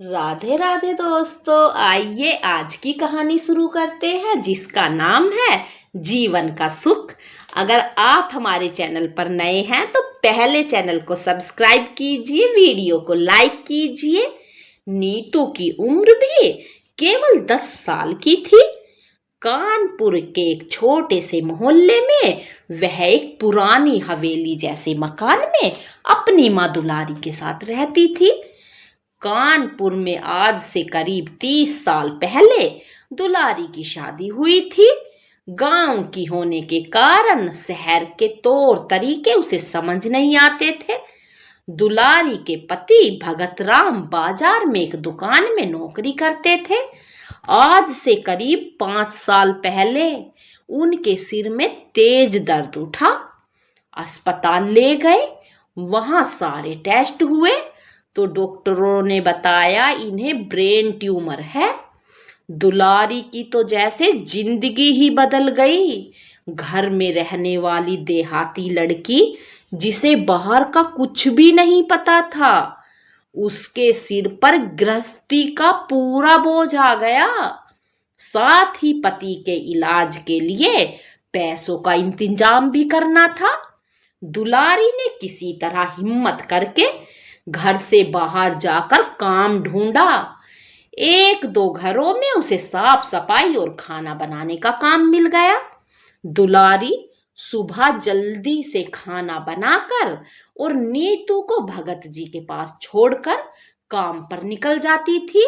राधे राधे दोस्तों, आइए आज की कहानी शुरू करते हैं जिसका नाम है जीवन का सुख। अगर आप हमारे चैनल पर नए हैं तो पहले चैनल को सब्सक्राइब कीजिए, वीडियो को लाइक कीजिए। नीतू की उम्र भी केवल 10 साल की थी। कानपुर के एक छोटे से मोहल्ले में वह एक पुरानी हवेली जैसे मकान में अपनी माँ दुलारी के साथ रहती थी। कानपुर में आज से करीब 30 साल पहले दुलारी की शादी हुई थी। गांव की होने के कारण शहर के तौर तरीके उसे समझ नहीं आते थे। दुलारी के पति भगत राम बाजार में एक दुकान में नौकरी करते थे। आज से करीब 5 साल पहले उनके सिर में तेज दर्द उठा। अस्पताल ले गए, वहां सारे टेस्ट हुए तो डॉक्टरों ने बताया इन्हें ब्रेन ट्यूमर है। दुलारी की तो जैसे जिंदगी ही बदल गई। घर में रहने वाली देहाती लड़की जिसे बाहर का कुछ भी नहीं पता था, उसके सिर पर गृहस्थी का पूरा बोझ आ गया। साथ ही पति के इलाज के लिए पैसों का इंतजाम भी करना था। दुलारी ने किसी तरह हिम्मत करके घर से बाहर जाकर काम ढूंढा। 1-2 घरों में उसे साफ सफाई और खाना बनाने का काम मिल गया। दुलारी सुबह जल्दी से खाना बनाकर और नीतू को भगत जी के पास छोड़कर काम पर निकल जाती थी।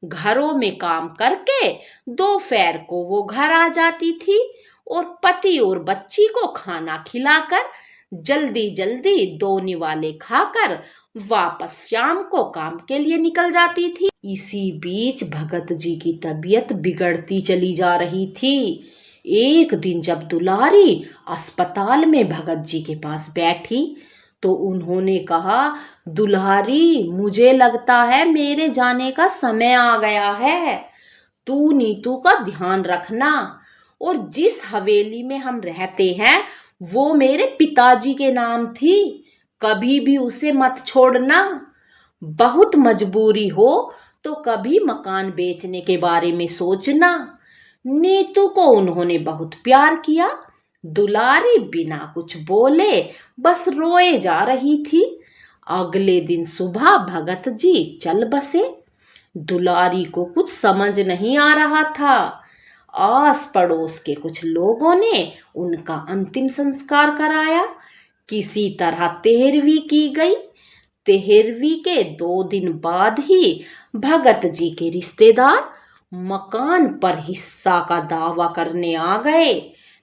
घरों में काम करके दोपहर को वो घर आ जाती थी और पति और बच्ची को खाना खिलाकर जल्दी जल्दी 2 निवाले खाकर वापस शाम को काम के लिए निकल जाती थी। इसी बीच भगत जी की तबीयत बिगड़ती चली जा रही थी। एक दिन जब दुलारी अस्पताल में भगत जी के पास बैठी तो उन्होंने कहा, दुलारी मुझे लगता है मेरे जाने का समय आ गया है। तू नीतू का ध्यान रखना और जिस हवेली में हम रहते हैं वो मेरे पिताजी के नाम थी, कभी भी उसे मत छोड़ना। बहुत मजबूरी हो तो कभी मकान बेचने के बारे में सोचना। नीतू को उन्होंने बहुत प्यार किया। दुलारी बिना कुछ बोले बस रोए जा रही थी। अगले दिन सुबह भगत जी चल बसे। दुलारी को कुछ समझ नहीं आ रहा था। आस पड़ोस के कुछ लोगों ने उनका अंतिम संस्कार कराया। किसी तरह 13वीं की गई। 13वीं के 2 दिन बाद ही भगत जी के रिश्तेदार मकान पर हिस्सा का दावा करने आ गए।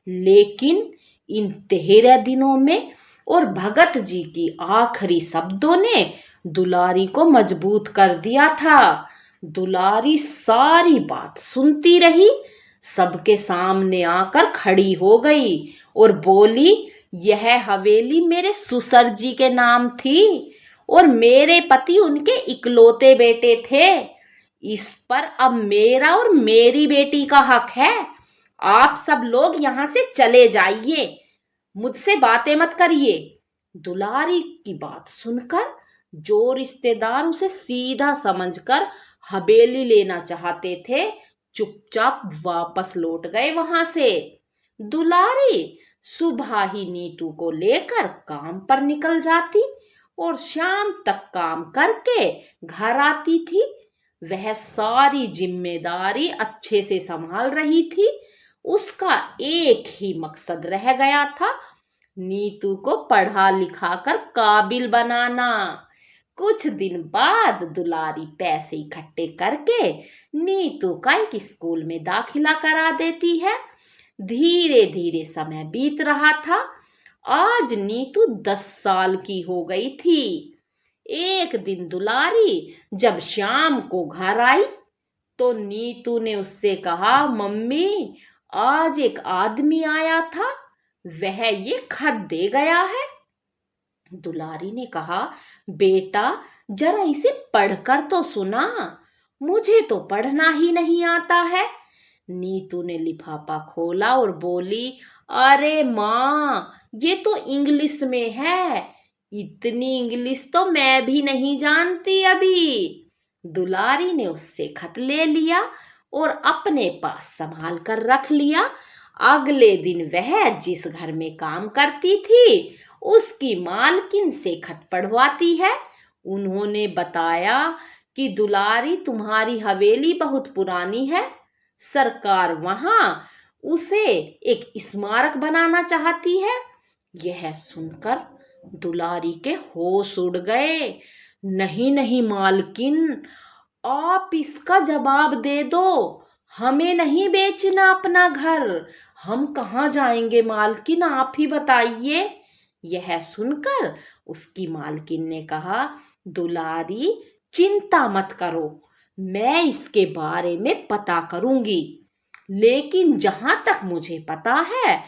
लेकिन इन 13 दिनों में और भगत जी की आखिरी शब्दों ने दुलारी को मजबूत कर दिया था। दुलारी सारी बात सुनती रही, सबके सामने आकर खड़ी हो गई और बोली, यह हवेली मेरे ससुर जी के नाम थी और मेरे पति उनके इकलौते बेटे थे। इस पर अब मेरा और मेरी बेटी का हक है। आप सब लोग यहां से चले जाइए, मुझसे बातें मत करिए। दुलारी की बात सुनकर जो रिश्तेदार उसे सीधा समझकर हवेली लेना चाहते थे, चुपचाप वापस लौट गए वहां से। दुलारी सुबह ही नीतू को लेकर काम पर निकल जाती और शाम तक काम करके घर आती थी। वह सारी जिम्मेदारी अच्छे से संभाल रही थी। उसका एक ही मकसद रह गया था, नीतू को पढ़ा लिखा कर काबिल बनाना। कुछ दिन बाद दुलारी पैसे इकट्ठे करके नीतू का एक स्कूल में दाखिला करा देती है। धीरे धीरे समय बीत रहा था। आज नीतू 10 साल की हो गई थी। एक दिन दुलारी जब शाम को घर आई तो नीतू ने उससे कहा, मम्मी आज एक आदमी आया था, वह ये खत दे गया है। दुलारी ने कहा, बेटा जरा इसे पढ़कर तो सुना, मुझे तो पढ़ना ही नहीं आता है। नीतू ने लिफाफा खोला और बोली, अरे माँ ये तो इंग्लिश में है, इतनी इंग्लिश तो मैं भी नहीं जानती अभी। दुलारी ने उससे खत ले लिया और अपने पास संभाल कर रख लिया। अगले दिन वह जिस घर में काम करती थी उसकी मालकिन से खत पढ़वाती है। उन्होंने बताया कि दुलारी, तुम्हारी हवेली बहुत पुरानी है, सरकार वहां उसे एक स्मारक बनाना चाहती है। यह सुनकर दुलारी के होश उड़ गए। नहीं नहीं मालकिन, आप इसका जवाब दे दो, हमें नहीं बेचना अपना घर। हम कहाँ जाएंगे मालकिन, आप ही बताइए। यह सुनकर उसकी मालकिन ने कहा, दुलारी चिंता मत करो, मैं इसके बारे में पता करूंगी, लेकिन जहां तक मुझे पता है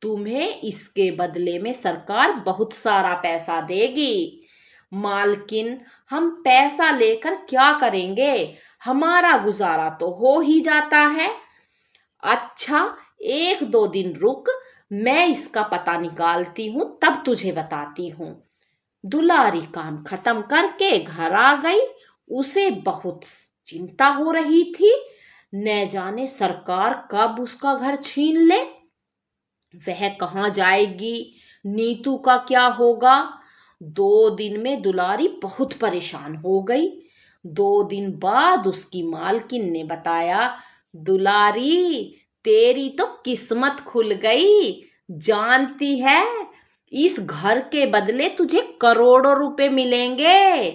तुम्हें इसके बदले में सरकार बहुत सारा पैसा देगी। मालकिन, हम पैसा लेकर क्या करेंगे, हमारा गुजारा तो हो ही जाता है। अच्छा, एक दो दिन रुक, मैं इसका पता निकालती हूं, तब तुझे बताती हूं। दुलारी काम खत्म करके घर आ गई। उसे बहुत चिंता हो रही थी, न जाने सरकार कब उसका घर छीन ले। वह कहाँ जाएगी, नीतू का क्या होगा। 2 दिन में दुलारी बहुत परेशान हो गई। 2 दिन बाद उसकी मालकिन ने बताया, दुलारी तेरी तो किस्मत खुल गई, जानती है इस घर के बदले तुझे करोड़ों रुपए मिलेंगे।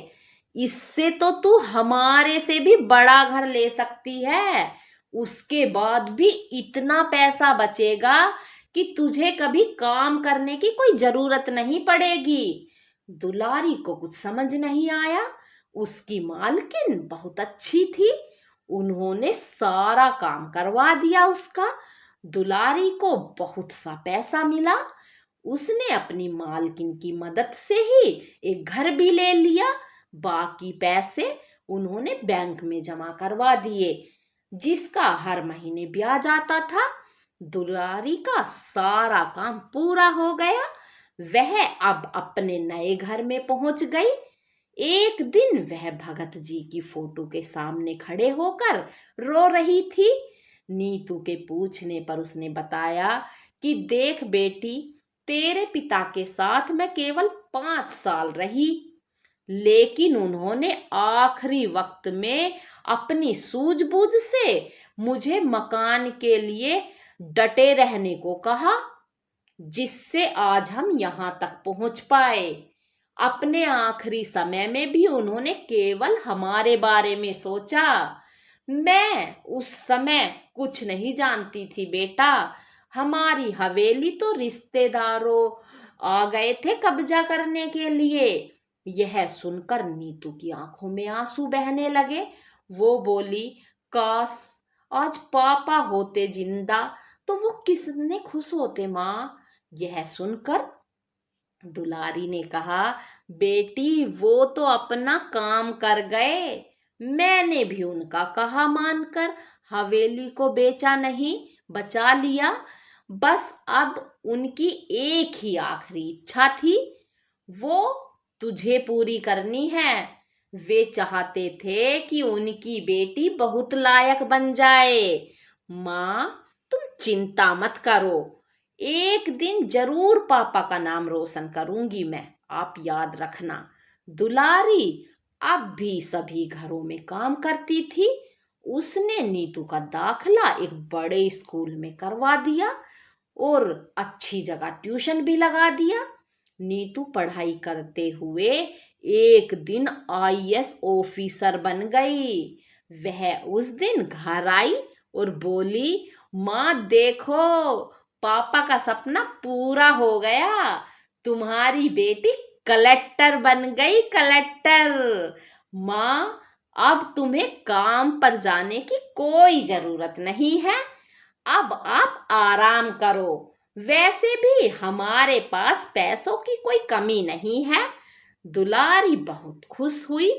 इससे तो तू हमारे से भी बड़ा घर ले सकती है। उसके बाद भी इतना पैसा बचेगा कि तुझे कभी काम करने की कोई जरूरत नहीं पड़ेगी। दुलारी को कुछ समझ नहीं आया। उसकी मालकिन बहुत अच्छी थी, उन्होंने सारा काम करवा दिया उसका। दुलारी को बहुत सा पैसा मिला। उसने अपनी मालकिन की मदद से ही एक घर भी ले लिया। बाकी पैसे उन्होंने बैंक में जमा करवा दिए, जिसका हर महीने ब्याज आता था। दुलारी का सारा काम पूरा हो गया। वह अब अपने नए घर में पहुंच गई। एक दिन वह भगत जी की फोटो के सामने खड़े होकर रो रही थी। नीतू के पूछने पर उसने बताया कि देख बेटी, तेरे पिता के साथ मैं केवल 5 साल रही, लेकिन उन्होंने आखिरी वक्त में अपनी सूझबूझ से मुझे मकान के लिए डटे रहने को कहा, जिससे आज हम यहां तक पहुंच पाए। अपने आखिरी समय में भी उन्होंने केवल हमारे बारे में सोचा। मैं उस समय कुछ नहीं जानती थी बेटा। हमारी हवेली तो रिश्तेदारों आ गए थे कब्जा करने के लिए। यह सुनकर नीतू की आंखों में आंसू बहने लगे। वो बोली, काश आज पापा होते जिंदा तो वो कितने खुश होते माँ। यह सुनकर दुलारी ने कहा, बेटी वो तो अपना काम कर गए, मैंने भी उनका कहा मानकर हवेली को बेचा नहीं, बचा लिया। बस अब उनकी एक ही आखिरी इच्छा थी, वो तुझे पूरी करनी है। वे चाहते थे कि उनकी बेटी बहुत लायक बन जाए। माँ तुम चिंता मत करो, एक दिन जरूर पापा का नाम रोशन करूंगी मैं, आप याद रखना। दुलारी अब भी सभी घरों में काम करती थी। उसने नीतू का दाखला एक बड़े स्कूल में करवा दिया और अच्छी जगह ट्यूशन भी लगा दिया। नीतू पढ़ाई करते हुए एक दिन आईएएस ऑफिसर बन गई। वह उस दिन घर आई और बोली, माँ देखो, पापा का सपना पूरा हो गया, तुम्हारी बेटी कलेक्टर बन गई, कलेक्टर। माँ अब तुम्हें काम पर जाने की कोई जरूरत नहीं है, अब आप आराम करो। वैसे भी हमारे पास पैसों की कोई कमी नहीं है। दुलारी बहुत खुश हुई।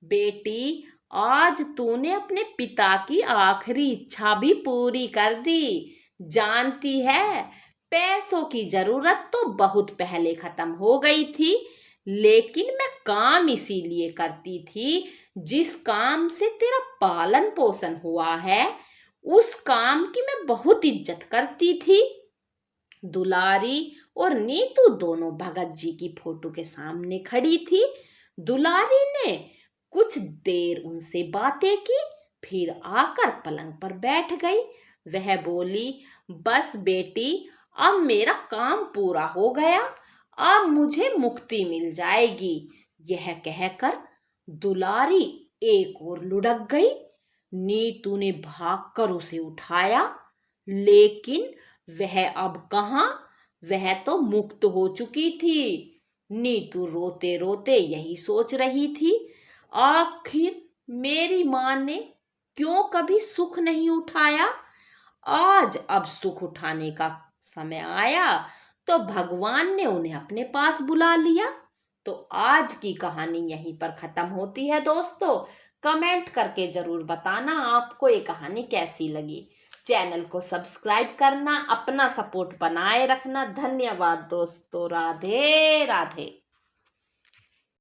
बेटी आज तूने अपने पिता की आखिरी इच्छा भी पूरी कर दी। जानती है पैसों की जरूरत तो बहुत पहले खत्म हो गई थी, लेकिन मैं काम इसीलिए करती थी, जिस काम से तेरा पालन पोषण हुआ है उस काम की मैं बहुत इज्जत करती थी। दुलारी और नीतू दोनों भगत जी की फोटो के सामने खड़ी थी। दुलारी ने कुछ देर उनसे बातें की, फिर आकर पलंग पर बैठ गई। वह बोली, बस बेटी, अब मेरा काम पूरा हो गया, अब मुझे मुक्ति मिल जाएगी। यह कहकर दुलारी एक और लुढ़क गई। नीतू ने भागकर उसे उठाया, लेकिन वह अब कहाँ, वह तो मुक्त हो चुकी थी। नीतू रोते रोते यही सोच रही थी, आखिर मेरी माँ ने क्यों कभी सुख नहीं उठाया। आज अब सुख उठाने का समय आया तो भगवान ने उन्हें अपने पास बुला लिया। तो आज की कहानी यहीं पर खत्म होती है दोस्तों। कमेंट करके जरूर बताना आपको ये कहानी कैसी लगी। चैनल को सब्सक्राइब करना, अपना सपोर्ट बनाए रखना। धन्यवाद दोस्तों। राधे राधे।